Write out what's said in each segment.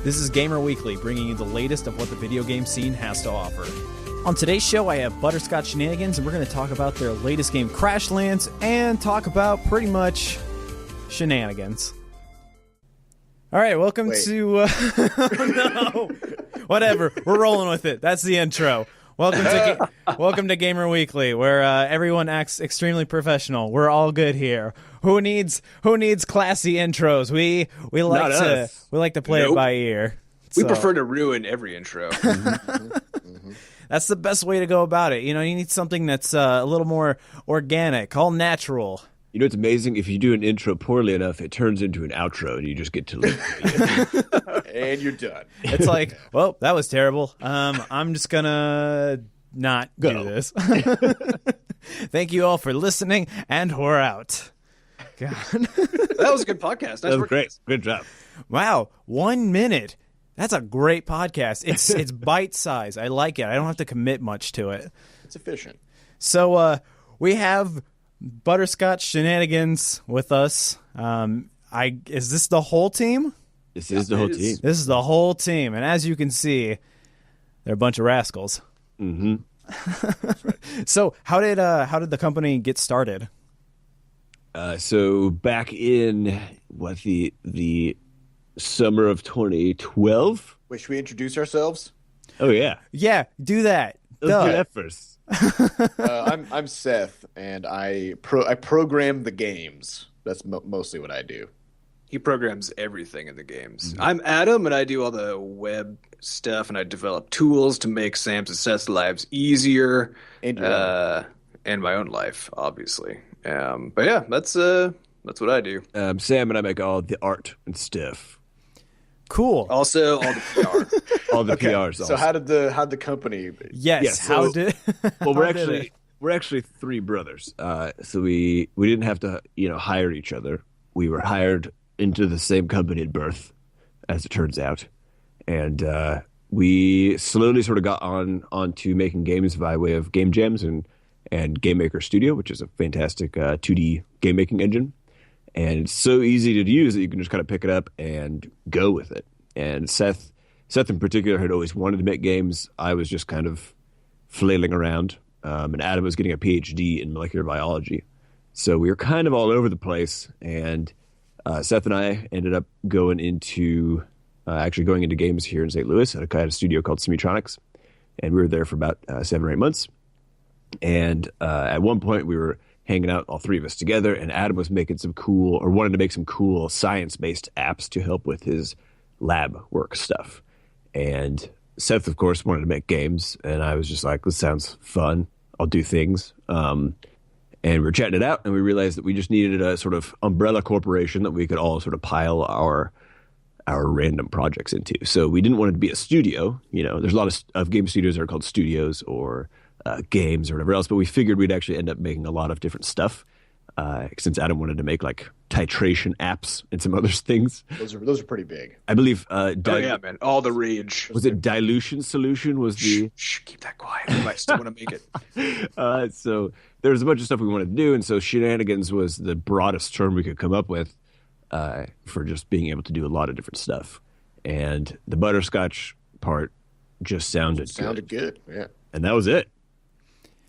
This is Gamer Weekly, bringing you the latest of what the video game scene has to offer. On today's show, I have Butterscotch Shenanigans, and we're going to talk about their latest game, Crashlands, and talk about pretty much shenanigans. All right, welcome to... no, whatever. We're rolling with it. That's the intro. Welcome to Gamer Weekly, where everyone acts extremely professional. We're all good here. Who needs classy intros? We like to play it by ear. We prefer to ruin every intro. That's the best way to go about it. You know, you need something that's a little more organic, all natural. You know, it's amazing. If you do an intro poorly enough, it turns into an outro, and you just get to leave. And you're done. It's like, well, that was terrible. I'm just gonna not do this. Thank you all for listening, and we're out. God. That was a good podcast. That was great. Good job. Wow, 1 minute. That's a great podcast. It's bite size. I like it. I don't have to commit much to it. It's efficient. So we have Butterscotch Shenanigans with us. Is this the whole team? This is the whole team. This is the whole team, and as you can see, they're a bunch of rascals. Mm-hmm. That's right. So how did the company get started? So back in the summer of 2012. Wait, should we introduce ourselves? Oh yeah, Yeah, do that. let's do that first. I'm Seth, and I program the games. That's mostly what I do. He programs everything in the games. I'm Adam, and I do all the web stuff, and I develop tools to make Sam's and Seth's lives easier, And your own. and my own life, obviously. But yeah, that's what I do. Sam and I make all the art and stuff. Cool. Also, all the PR. All the Okay, PRs. so also. how'd the company? Yes. Yeah, How so- did? Well, how did it? we're actually three brothers. So we didn't have to hire each other. We were hired into the same company at birth, as it turns out, and we slowly sort of got onto making games by way of game jams and Game Maker Studio, which is a fantastic 2D game making engine. And it's so easy to use that you can just kind of pick it up and go with it. And Seth in particular had always wanted to make games. I was just kind of flailing around. And Adam was getting a PhD in molecular biology. So we were kind of all over the place. And Seth and I ended up going into games here in St. Louis at a studio called Semitronics. And we were there for about 7 or 8 months. And at one point we were hanging out, all three of us together, and Adam was making wanted to make some cool science-based apps to help with his lab work stuff. And Seth, of course, wanted to make games, and I was just like, this sounds fun. I'll do things. And we were chatting it out, and we realized that we just needed a sort of umbrella corporation that we could all sort of pile our random projects into. So we didn't want it to be a studio. You know, there's a lot of game studios that are called studios or games or whatever else, but we figured we'd actually end up making a lot of different stuff since Adam wanted to make like titration apps and some other things. Those are pretty big. I believe Oh yeah, man, all the rage. was it Dilution Solution was the Shh, keep that quiet. I might still want to make it. so there was a bunch of stuff we wanted to do, and so Shenanigans was the broadest term we could come up with for just being able to do a lot of different stuff. And the butterscotch part just sounded good. Yeah. And that was it.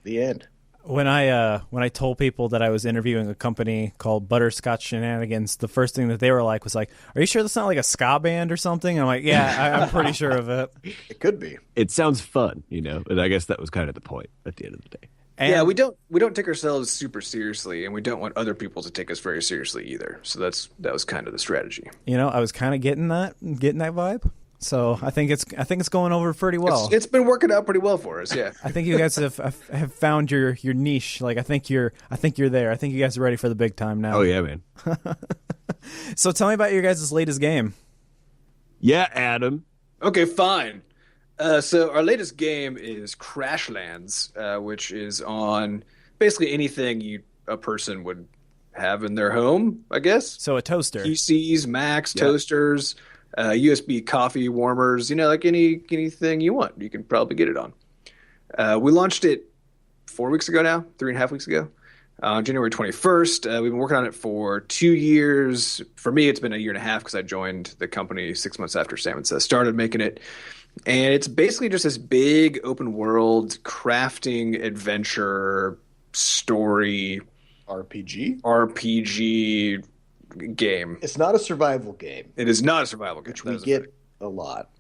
The end. When I told people that I was interviewing a company called Butterscotch Shenanigans, the first thing that they were like was like, "Are you sure that's not like a ska band or something?" I'm like, "Yeah, I'm pretty sure of it." It could be. It sounds fun, and I guess that was kind of the point at the end of the day. And Yeah, we don't take ourselves super seriously, and we don't want other people to take us very seriously either. So that was kind of the strategy. I was kind of getting that vibe. So I think it's going over pretty well. It's been working out pretty well for us. Yeah. I think you guys have found your niche. Like I think you're there. I think you guys are ready for the big time now. Oh yeah, man. So tell me about your guys' latest game. Yeah, Adam. Okay, fine. So our latest game is Crashlands, which is on basically anything a person would have in their home, I guess. So a toaster. PCs, Macs, toasters, USB coffee warmers, like anything you want, you can probably get it on. We launched it 4 weeks ago now, 3.5 weeks ago. January 21st. We've been working on it for 2 years. For me, it's been a year and a half because I joined the company 6 months after Sam and Seth started making it. And it's basically just this big open world crafting adventure story RPG game. It's not a survival game. It is not a survival game, which we get a lot.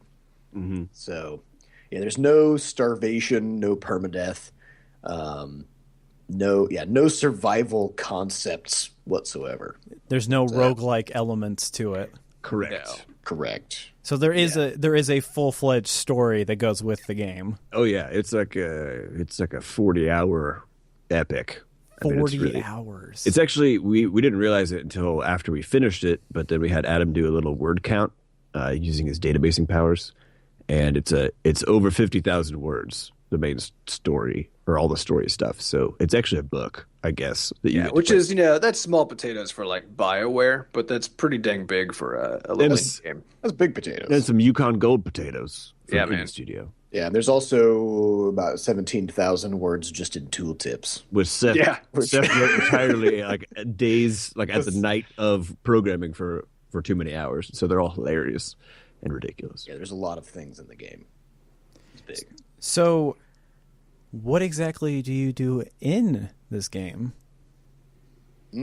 Mm-hmm. So, yeah, there's no starvation, no permadeath, no survival concepts whatsoever. There's no roguelike elements to it. Correct. No. Correct. So there is a full-fledged story that goes with the game. Oh yeah, it's like a 40-hour epic. 40 hours. It's actually we didn't realize it until after we finished it, but then we had Adam do a little word count using his databasing powers, and it's over 50,000 words. The main story or all the story stuff. So it's actually a book, I guess. Which is that's small potatoes for like BioWare, but that's pretty dang big for a little game. That's big potatoes. And some Yukon Gold potatoes from man. Studio. Yeah, and there's also about 17,000 words just in tooltips. With Seth, Seth wrote entirely like days, like at the night of programming for too many hours. So they're all hilarious and ridiculous. Yeah, there's a lot of things in the game. It's big. So, what exactly do you do in this game? So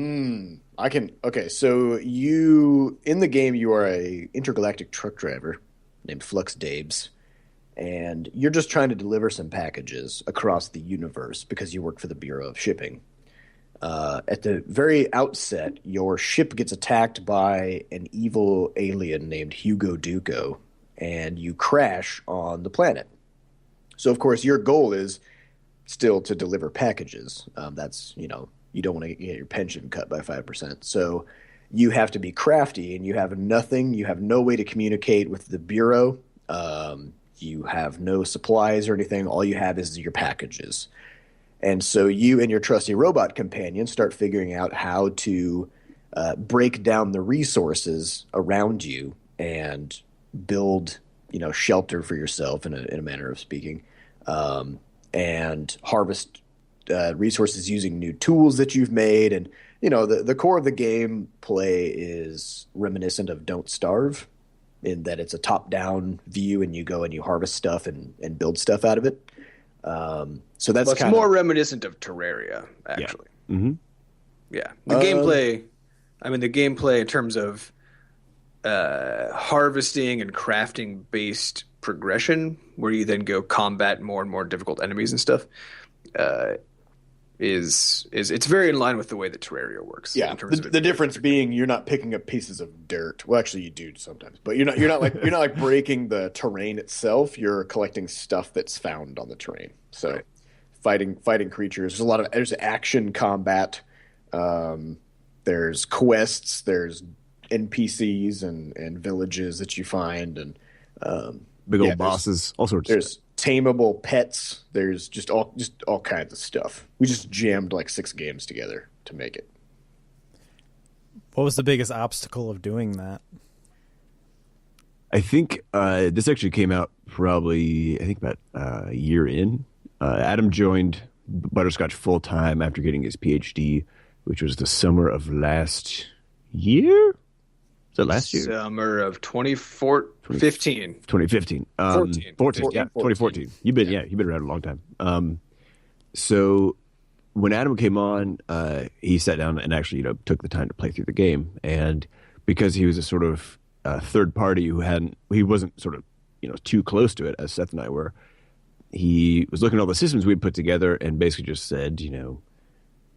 in the game, you are a intergalactic truck driver named Flux Dabes, and you're just trying to deliver some packages across the universe because you work for the Bureau of Shipping. At the very outset, your ship gets attacked by an evil alien named Hugo Duco, and you crash on the planet. So, of course, your goal is still to deliver packages. That's, you don't want to get your pension cut by 5%. So you have to be crafty, and you have no way to communicate with the Bureau. You have no supplies or anything. All you have is your packages. And so you and your trusty robot companion start figuring out how to break down the resources around you and build, shelter for yourself in a manner of speaking. And harvest resources using new tools that you've made. And, the core of the game play is reminiscent of Don't Starve in that it's a top-down view and you go and you harvest stuff and build stuff out of it. So that's it's more reminiscent of Terraria, actually. Yeah. Mm-hmm. Yeah. The gameplay in terms of harvesting and crafting based progression, where you then go combat more and more difficult enemies and stuff, is it's very in line with the way that Terraria works. Yeah, the difference being you're not picking up pieces of dirt. Well, actually, you do sometimes, but you're not like breaking the terrain itself. You're collecting stuff that's found on the terrain. So, fighting creatures. There's action combat. There's quests. There's NPCs and villages that you find and big old bosses, all sorts. There's tameable pets. There's just all kinds of stuff. We just jammed like 6 games together to make it. What was the biggest obstacle of doing that? I think this actually came out probably about a year in. Adam joined Butterscotch full time after getting his PhD, which was the summer of last year. Was that last year? Summer of 2015. 2015. 2014. You've been around a long time. So when Adam came on, he sat down and actually, took the time to play through the game. And because he was a sort of third party he wasn't sort of, too close to it as Seth and I were, he was looking at all the systems we'd put together and basically just said,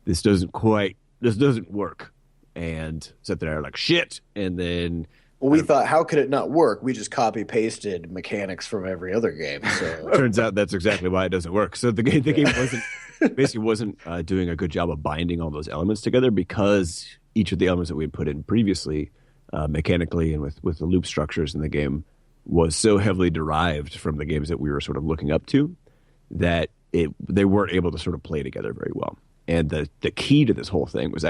this doesn't work. And Seth and I are like, shit. And then we thought, how could it not work? We just copy pasted mechanics from every other game. So turns out that's exactly why it doesn't work. So the game wasn't doing a good job of binding all those elements together because each of the elements that we had put in previously, mechanically and with the loop structures in the game, was so heavily derived from the games that we were sort of looking up to that they weren't able to sort of play together very well. And the key to this whole thing was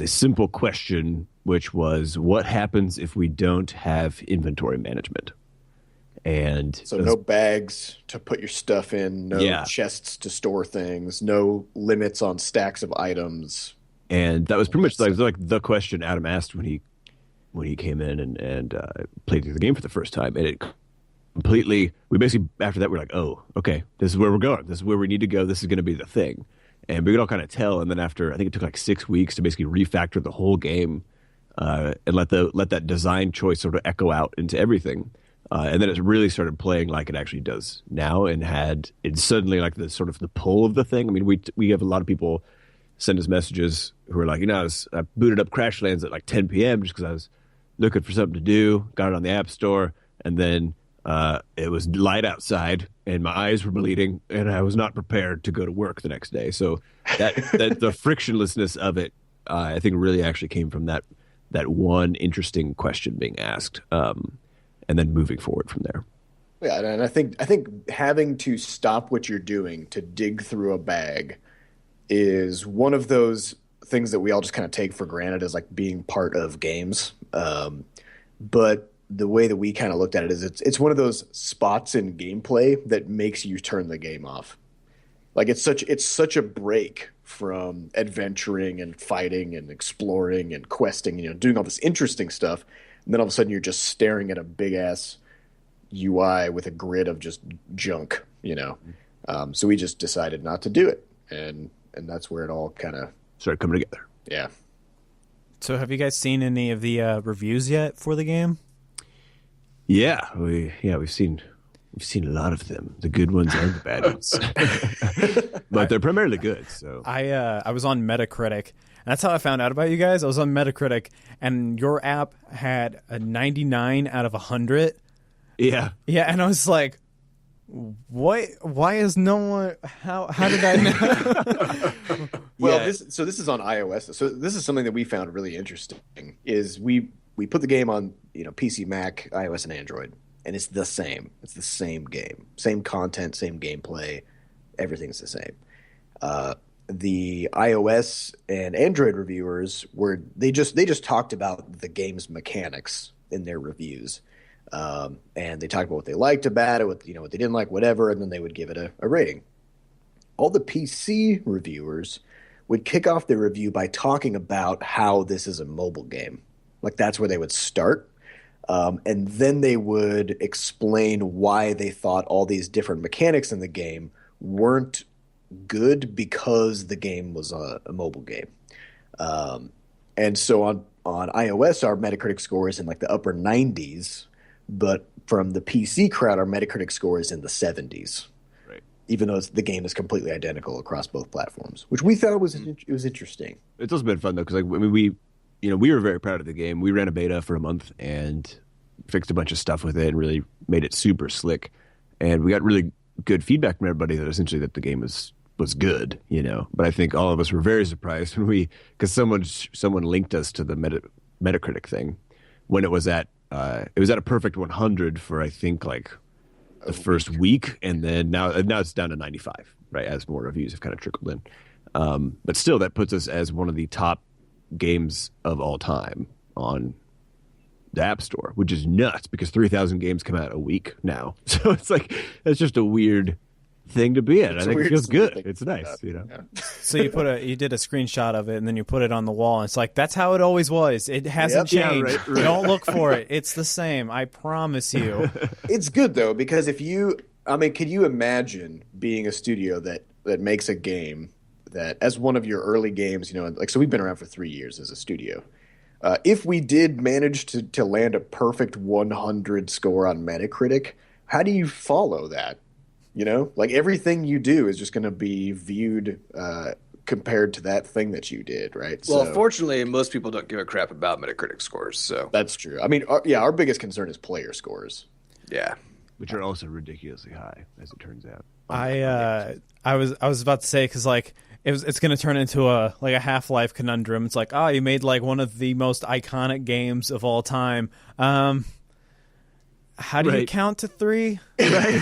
a simple question, which was, what happens if we don't have inventory management? And So no bags to put your stuff in, no Yeah. chests to store things, no limits on stacks of items. And that was pretty much like the question Adam asked when he came in and played through the game for the first time. And it completely, we basically, after that, we're like, oh, okay, this is where we're going. This is where we need to go. This is going to be the thing. And we could all kind of tell. And then after, I think it took like 6 weeks to basically refactor the whole game and let that design choice sort of echo out into everything. And then it really started playing like it actually does now, and it's suddenly like the sort of the pull of the thing. I mean, we have a lot of people send us messages who are like, I booted up Crashlands at like 10 p.m. just because I was looking for something to do, got it on the App Store, and then it was light outside and my eyes were bleeding and I was not prepared to go to work the next day. So that the frictionlessness of it, I think really actually came from that one interesting question being asked. And then moving forward from there. Yeah, and I think having to stop what you're doing to dig through a bag is one of those things that we all just kind of take for granted as like being part of games. But the way that we kind of looked at it is it's one of those spots in gameplay that makes you turn the game off. Like it's such a break from adventuring and fighting and exploring and questing, doing all this interesting stuff. And then all of a sudden you're just staring at a big ass UI with a grid of just junk, So we just decided not to do it, and that's where it all kind of started coming together. Yeah. So have you guys seen any of the reviews yet for the game? Yeah, we've seen a lot of them, the good ones and the bad ones, but they're primarily good. So I was on Metacritic. And that's how I found out about you guys. I was on Metacritic, and your app had a 99 out of 100. Yeah. Yeah, and I was like, what? Why is no one... How did I know? Well, this is on iOS. So this is something that we found really interesting, is we put the game on PC, Mac, iOS, and Android, and it's the same. It's the same game. Same content, same gameplay. Everything's the same. The iOS and Android reviewers they just talked about the game's mechanics in their reviews, and they talked about what they liked about it, what they didn't like, whatever, and then they would give it a rating. All the PC reviewers would kick off their review by talking about how this is a mobile game. Like that's where they would start, and then they would explain why they thought all these different mechanics in the game weren't good because the game was a mobile game. And so on iOS, our Metacritic score is in like the upper 90s, but from the PC crowd, our Metacritic score is in the 70s. Right. Even though the game is completely identical across both platforms, which we thought was interesting. It's also been fun though, because we were very proud of the game. We ran a beta for a month and fixed a bunch of stuff with it and really made it super slick. And we got really good feedback from everybody that essentially that the game was good, But I think all of us were very surprised when because someone linked us to the Metacritic thing when it was at a perfect 100 for I think like the first week, and then now it's down to 95, right? As more reviews have kind of trickled in, but still that puts us as one of the top games of all time on the App Store, which is nuts because 3,000 games come out a week now, so it's like that's just a weird thing to be in. I think it feels good. It's nice, Yeah. So you did a screenshot of it, and then you put it on the wall, and it's like that's how it always was. It hasn't changed. Yeah, right. Don't look for it. It's the same. I promise you. It's good though, because could you imagine being a studio that makes a game that, as one of your early games, so we've been around for 3 years as a studio. If we did manage to land a perfect 100 score on Metacritic, how do you follow that? Like everything you do is just going to be viewed compared to that thing that you did, right? Well, fortunately, most people don't give a crap about Metacritic scores, so that's true. I mean, our biggest concern is player scores. Yeah, which are also ridiculously high, as it turns out. I was about to say, because like it's going to turn into a Half-Life conundrum. It's like, you made like one of the most iconic games of all time. How do you count to 3? Right.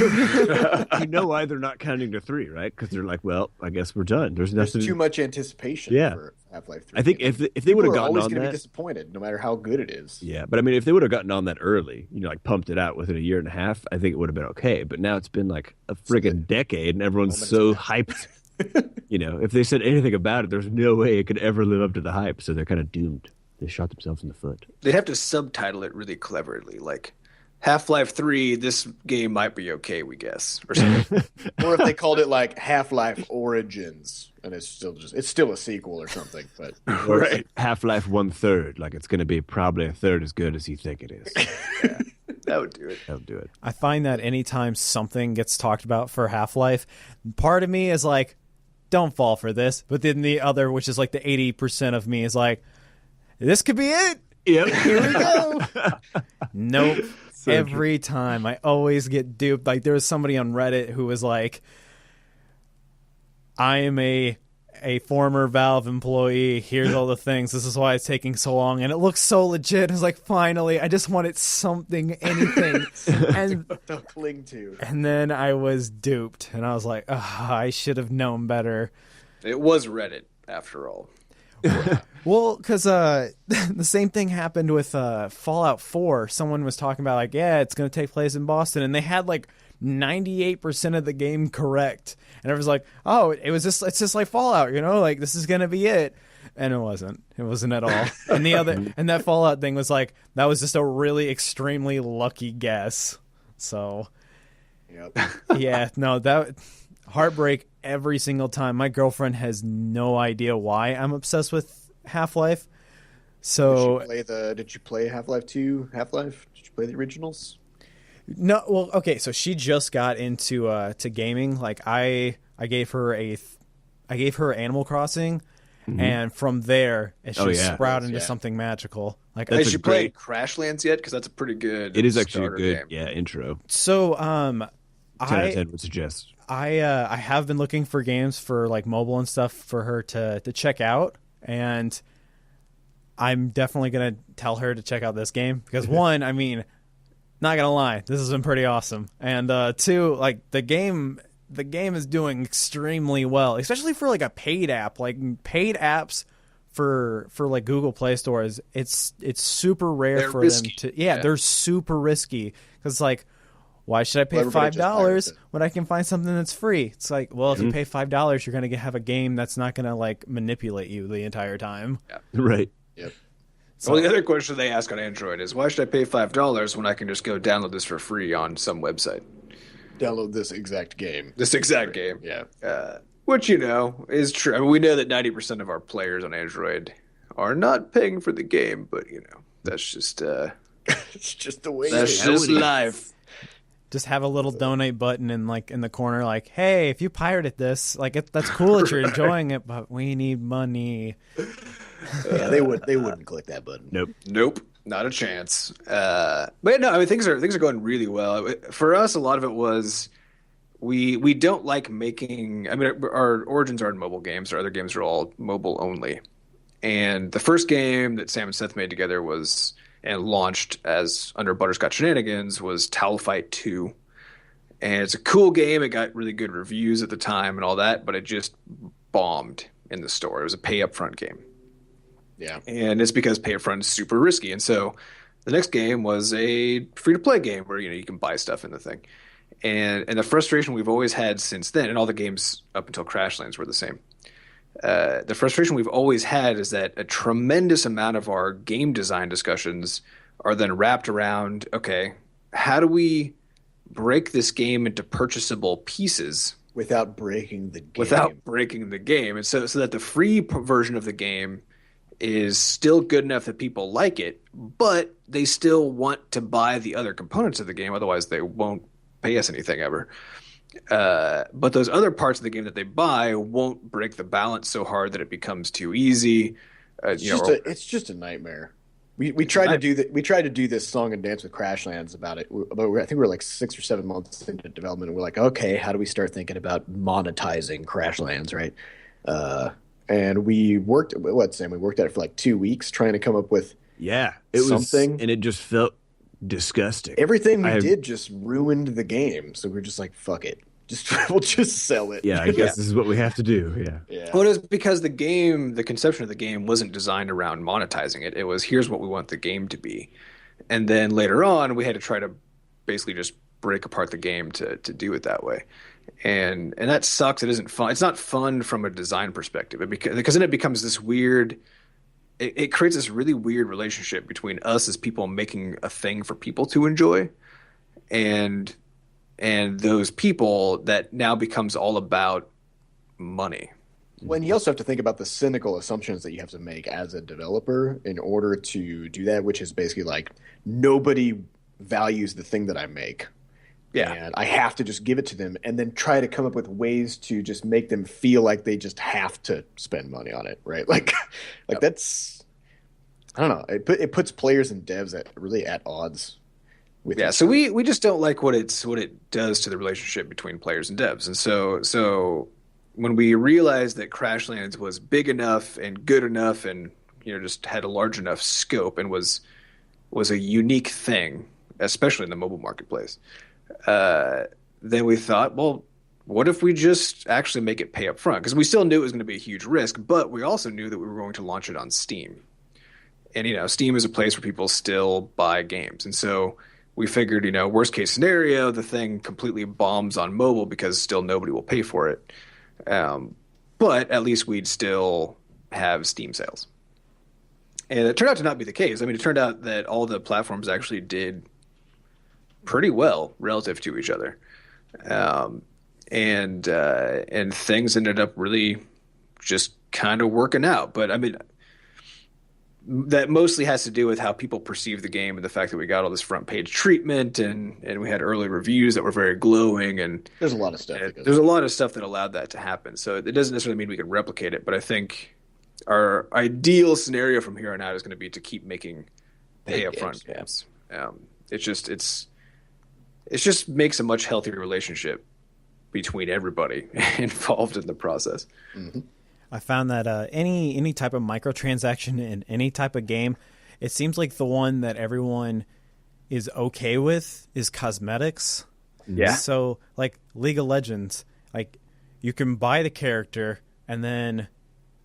You know why they're not counting to 3, right? Because they're like, well, I guess we're done. There's too much anticipation for Half-Life 3. I think if they would People have are gotten always on going to be that, disappointed, no matter how good it is. yeah. But I mean, if they would have gotten on that early, like pumped it out within a year and a half, I think it would have been okay. But now it's been like a friggin' decade, and everyone's so hyped. If they said anything about it, there's no way it could ever live up to the hype. So they're kind of doomed. They shot themselves in the foot. They'd have to subtitle it really cleverly, like Half-Life 3, this game might be okay, we guess, or something. Or if they called it like Half-Life Origins, and it's still a sequel or something. But right, Half-Life 1/3, like it's going to be probably a third as good as you think it is. Yeah, that would do it. That would do it. I find that anytime something gets talked about for Half-Life, part of me is like, don't fall for this. But then the other, which is like the 80% of me, is like, this could be it. Yep. Here we go. Nope. So every time I always get duped. Like there was somebody on Reddit who was like, I am a former Valve employee. Here's all the things. This is why it's taking so long. And it looks so legit. I was like, finally, I just wanted something, anything. And to cling to. And then I was duped. And I was like, I should have known better. It was Reddit, after all. Well, because the same thing happened with Fallout 4. Someone was talking about like, yeah, it's going to take place in Boston, and they had like 98% of the game correct, and everyone's like, oh, it's just like Fallout, like this is going to be it, and it wasn't at all. And and that Fallout thing was like, that was just a really extremely lucky guess. So, yep. Yeah, no, that heartbreak every single time. My girlfriend has no idea why I'm obsessed with Half-Life. So did you play Half-Life 2? Half-Life? Did you play the originals? No, well, okay, so she just got into to gaming. Like I gave her Animal Crossing, and from there it's just sprouted into something magical. Like, has she played Crashlands yet? Because that's a pretty good. It is actually a good game. intro. So 10 out of 10 would suggest. I have been looking for games for like mobile and stuff for her to check out, and I'm definitely gonna tell her to check out this game because one, I mean, not gonna lie, this has been pretty awesome, and two, like the game is doing extremely well, especially for like a paid app. Like paid apps for like Google Play stores, it's super rare they're for risky. them to they're super risky because like, why should I pay $5 when I can find something that's free? It's like, well, if you pay $5, you're going to have a game that's not going to like manipulate you the entire time. Yeah. Right. Yep. So the other question they ask on Android is, why should I pay $5 when I can just go download this for free on some website? Download this exact game. This exact game. Yeah. Which, is true. I mean, we know that 90% of our players on Android are not paying for the game, but, that's just... it's just the way that's just life. Just have a little donate button in the corner, like, hey, if you pirated this, like that's cool that you're enjoying it, but we need money. Yeah, they wouldn't click that button. Nope, not a chance. But no, I mean things are going really well. For us, a lot of it was we don't like making. I mean, our origins are in mobile games. Our other games are all mobile only. And the first game that Sam and Seth made together was, and launched as under Butterscotch Shenanigans, was Towel Fight 2. And it's a cool game. It got really good reviews at the time and all that, but it just bombed in the store. It was a pay upfront game. Yeah. And it's because pay upfront is super risky. And so the next game was a free-to-play game where, you can buy stuff in the thing. And the frustration we've always had since then, and all the games up until Crashlands were the same, the frustration we've always had is that a tremendous amount of our game design discussions are then wrapped around, okay, how do we break this game into purchasable pieces without breaking the game? And so that the free version of the game is still good enough that people like it, but they still want to buy the other components of the game, otherwise they won't pay us anything ever. But those other parts of the game that they buy won't break the balance so hard that it becomes too easy. It's just a nightmare. We tried to do this song and dance with Crashlands about it. I think we're like 6 or 7 months into development, and we're like, okay, how do we start thinking about monetizing Crashlands, right? And we worked at it for like 2 weeks trying to come up with something, and it just felt disgusting. Everything we did just ruined the game, so we're just like, fuck it. we'll just sell it. Yeah, I guess this is what we have to do. Yeah. Yeah. Well, it was because the conception of the game wasn't designed around monetizing it. It was, here's what we want the game to be. And then later on, we had to try to basically just break apart the game to do it that way. And that sucks. It isn't fun. It's not fun from a design perspective, because then it becomes this weird, it creates this really weird relationship between us as people making a thing for people to enjoy and those people that now becomes all about money. When you also have to think about the cynical assumptions that you have to make as a developer in order to do that, which is basically like nobody values the thing that I make. Yeah. And I have to just give it to them and then try to come up with ways to just make them feel like they just have to spend money on it, right? Like that's, I don't know. It puts players and devs at odds with so we just don't like what it does to the relationship between players and devs. And so when we realized that Crashlands was big enough and good enough and just had a large enough scope and was a unique thing, especially in the mobile marketplace, then we thought, well, what if we just actually make it pay up front? Because we still knew it was going to be a huge risk, but we also knew that we were going to launch it on Steam. And Steam is a place where people still buy games. And so we figured, worst case scenario, the thing completely bombs on mobile because still nobody will pay for it. But at least we'd still have Steam sales. And it turned out to not be the case. I mean, it turned out that all the platforms actually did pretty well relative to each other. And things ended up really just kind of working out. But I mean, that mostly has to do with how people perceive the game and the fact that we got all this front page treatment and we had early reviews that were very glowing, and there's a lot of stuff. There's a lot of stuff that allowed that to happen. So it doesn't necessarily mean we can replicate it, but I think our ideal scenario from here on out is going to be to keep making pay upfront games. It just makes a much healthier relationship between everybody involved in the process. Mm-hmm. I found that any type of microtransaction in any type of game, it seems like the one that everyone is okay with is cosmetics. Yeah. So like League of Legends, like you can buy the character and then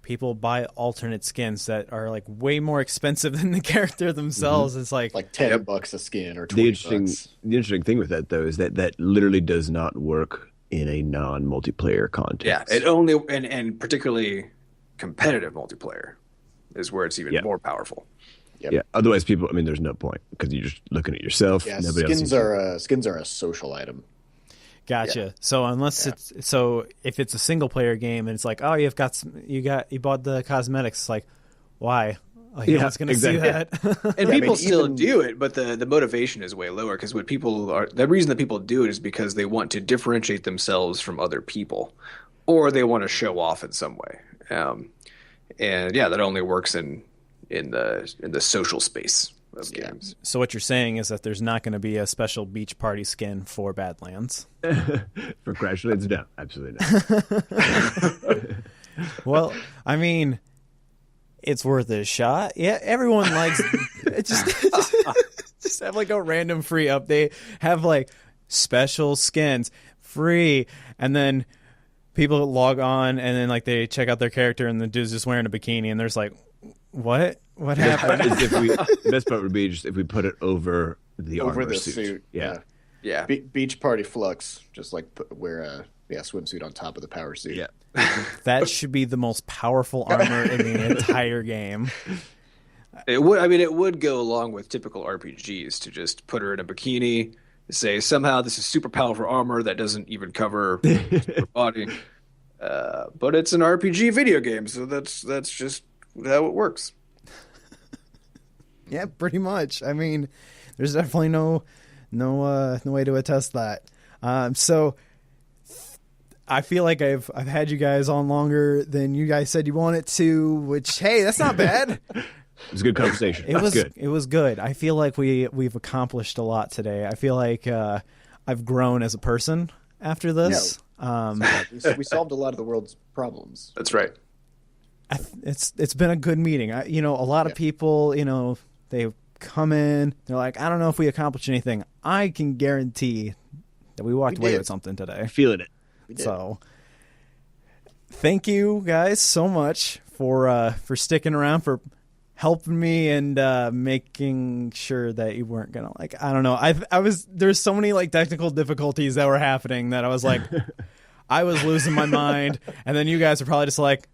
people buy alternate skins that are like way more expensive than the character themselves. Mm-hmm. It's like $10 a skin or $20. The interesting thing with that though is that literally does not work in a non-multiplayer context. Yeah, it only and particularly competitive multiplayer is where it's even more powerful. Yep. Yeah. Otherwise, people. I mean, there's no point because you're just looking at yourself. Yeah, nobody skins are a social item. Gotcha. Yeah. So if it's a single player game and it's like, oh, you bought the cosmetics, it's like, why? Like, no one's going to see that. And people still do it, but the motivation is way lower because the reason that people do it is because they want to differentiate themselves from other people, or they want to show off in some way. And that only works in the social space of games. So what you're saying is that there's not going to be a special beach party skin for Badlands. For Crashlands, no, absolutely not. Well, I mean, it's worth a shot. Yeah, everyone likes it. Just have like a random free update. Have like special skins free, and then people log on and then like they check out their character and the dude's just wearing a bikini and there's like, what happened? The best part would be just if we put it over the armor suit. Yeah. Beach party flux, just like wear a swimsuit on top of the power suit. Yeah. That should be the most powerful armor in the entire game. It would go along with typical RPGs to just put her in a bikini, say somehow this is super powerful armor that doesn't even cover her body. But it's an RPG video game, so that's just how it works. Yeah, pretty much. I mean, there's definitely no way to attest that. So I feel like I've had you guys on longer than you guys said you wanted to, which, hey, that's not bad. It was a good conversation. It was good. I feel like we've accomplished a lot today. I feel like I've grown as a person after this. We solved a lot of the world's problems. That's right. It's been a good meeting. A lot of people, they come in, they're like, I don't know if we accomplished anything. I can guarantee that we walked away with something today. Feeling it. We did. So thank you guys so much for sticking around, for helping me and making sure that you weren't gonna, like, I don't know. There's so many like technical difficulties that were happening that I was like, I was losing my mind, and then you guys are probably just like,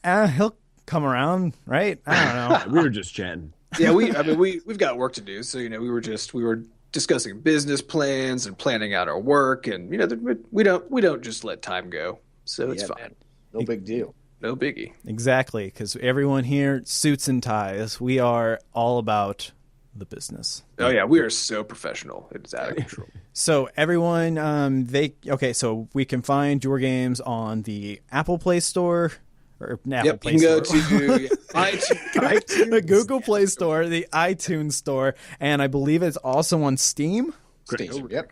he'll come around, right? I don't know. We were just chatting. Yeah, we've got work to do. So, we were discussing business plans and planning out our work, and we don't just let time go. So it's fine. Man. No big deal. No biggie. Exactly, because everyone here, suits and ties. We are all about the business. Oh yeah, we are so professional. It's out of control. So everyone, so we can find your games on the Apple Play Store. Or Apple Play you can Store. go to iTunes, the Google Play Store, the iTunes Store, and I believe it's also on Steam. Steam, yep.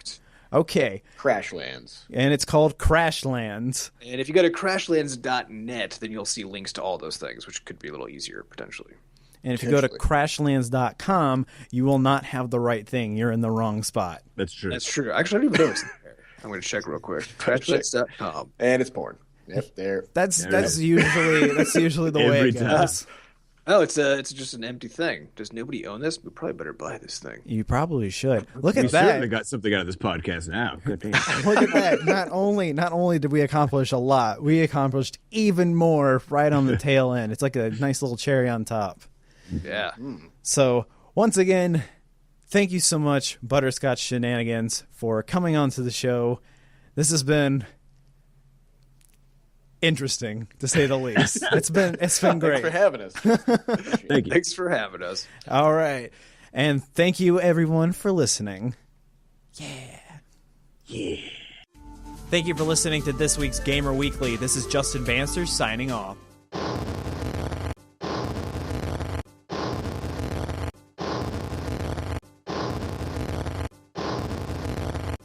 Okay. Crashlands. And it's called Crashlands. And if you go to crashlands.net, then you'll see links to all those things, which could be a little easier potentially. And if you go to crashlands.com, you will not have the right thing. You're in the wrong spot. That's true. That's true. Actually, I don't even know it's there. I'm going to check real quick. Crashlands.com. And it's porn. Yep, there. That's usually the way it goes. Oh, it's just an empty thing. Does nobody own this? We probably better buy this thing. You probably should. Look at We that. certainly got something out of this podcast now. Good thing. Look at that. Not only did we accomplish a lot, we accomplished even more right on the tail end. It's like a nice little cherry on top. Yeah. So once again, thank you so much, Butterscotch Shenanigans, for coming on to the show. This has been interesting, to say the least. It's been great. Thanks for having us. Thank you. Thanks for having us. All right. And thank you, everyone, for listening. Yeah. Thank you for listening to this week's Gamer Weekly. This is Justin Banster signing off.